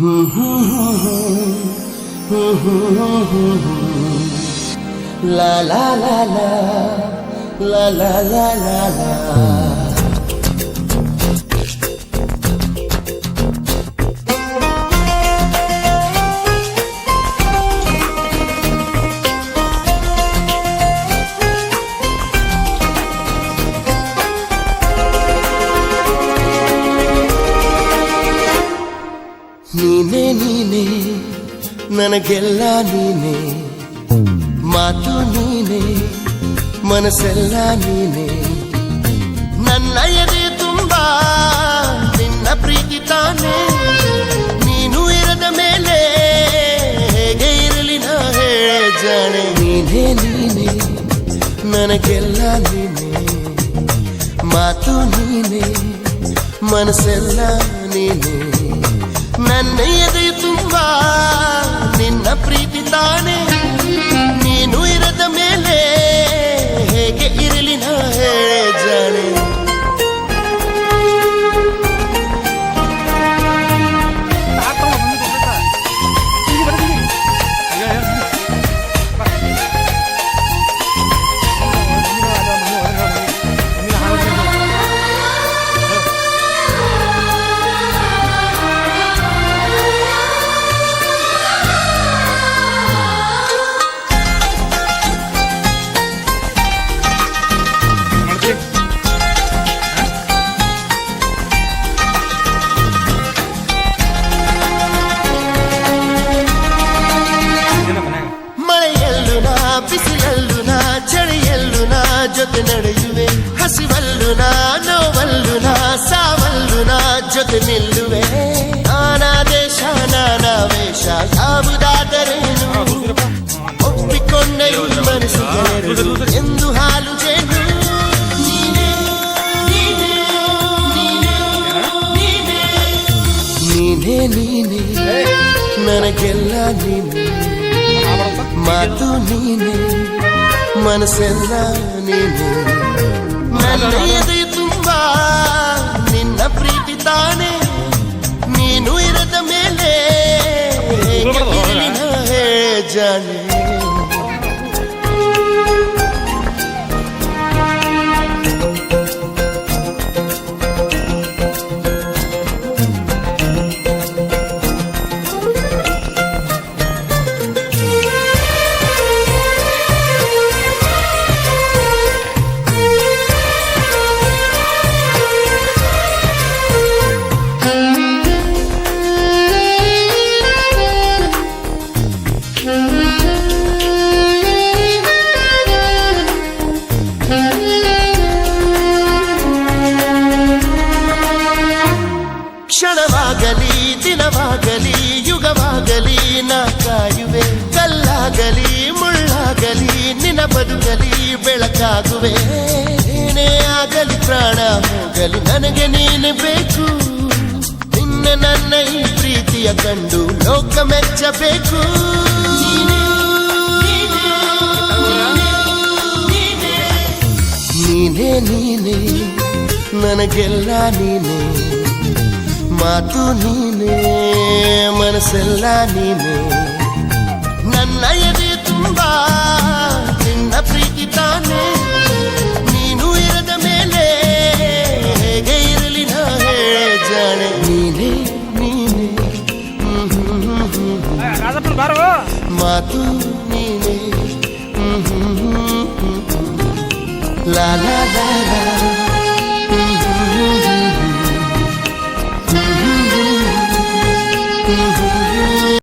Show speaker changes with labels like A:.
A: La la la la la la la la la. ನೀನೇ ನೀನೇ ನನಗೆಲ್ಲ ನೀನೇ, ಮಾತು ನೀನೇ ಮನಸ್ಸೆಲ್ಲ ನೀನೇ, ನನ್ನ ಎದೆ ತುಂಬಾ ನಿನ್ನ ಪ್ರೀತಿ ತಾನೇ, ನೀನು ಇರದ ಮೇಲೆ ಹೇಗೆ ಇರಲಿ ನಾ ಹೇಳೆ ಜಾಣೆ. ನೀನೇ ನೀನೇ ನನಗೆಲ್ಲ ನೀನೇ, ಮಾತು ನೀನೇ ಮನಸ್ಸೆಲ್ಲ ನೀನೇ, ನನ್ನ ಎದೆ ತುಂಬಾ ನಿನ್ನ ಪ್ರೀತಿ ತಾನೇ, ನೀನು ಇರದ ಮೇಲೆ ಹೇಗೆ ಇರಲಿ ನಾ ಹೇಳೆ ಜಾಣೆ. ಬಿಸಿಲಲ್ಲೂ ನಾ ಚಳಿಯಲ್ಲೂ ನಾ ಜೊತೆ ನಡೆಯುವೆ, ಹಸಿವಲ್ಲೂ ನಾ ನೋವಲ್ಲೂ ನಾ ಸಾವಲ್ಲೂ ನಾ ಜೊತೆ ನಿಲ್ಲುವೆ. ನಾನಾ ದೇಶ ನಾನಾ ವೇಷ ಯಾವುದಾದರೇನು, ಒಪ್ಪಿಕೊಂಡ ಈ ಮನಸ್ಸಿಗೆ ಎಂದು ಹಾಲು ಜೇನು. ನೀನೇ ನೀನೇ ನನಗೆಲ್ಲ ನೀನೇ, ಮಾತು ನೀನೇ ಮನಸ್ಸೆಲ್ಲ ನೀನೇ, ನನ್ನ ಎದೆ ತುಂಬಾ ನಿನ್ನ ಪ್ರೀತಿ ತಾನೇ, ನೀನು ಇರದ ಮೇಲೆ ಹೇಗೆ ಇರಲಿ ನಾ ಹೇಳೆ ಜಾಣೆ. ಕ್ಷಣವಾಗಲಿ ದಿನವಾಗಲಿ ಯುಗವಾಗಲಿ ನಾ ಕಾಯುವೆ, ಕಲ್ಲಾಗಲಿ ಮುಳ್ಳಾಗಲಿ ನಿನ್ನ ಬದುಕಲಿ ಬೆಳಕಾಗುವೆ. ಏನೇ ಆಗಲಿ ಪ್ರಾಣ ಹೋಗಲಿ ನನಗೆ ನೀನು ಬೇಕು, ನಿನ್ನ ನನ್ನ ಈ ಪ್ರೀತಿಯ ಕಂಡು ಲೋಕ ಮೆಚ್ಚಬೇಕು. ನೀನೇ ನೀನೇ ನನಗೆಲ್ಲ ನೀನೇ, ಮಾತು ನೀನೇ ಮನಸ್ಸೆಲ್ಲ ನೀನೇ, ನನ್ನ ಎದೆ ತುಂಬಾ ನಿನ್ನ ಪ್ರೀತಿ ತಾನೇ, ನೀನು ಇರದ ಮೇಲೆ ಹೇಗೆ ಇರಲಿ ನಾ ಹೇಳೆ ಜಾಣೆ. ನೀನೇ ನೀನೇ ಮಾತು ನೀನೇ, ಲಾ ಲಾ ಲಾ ಲಾ.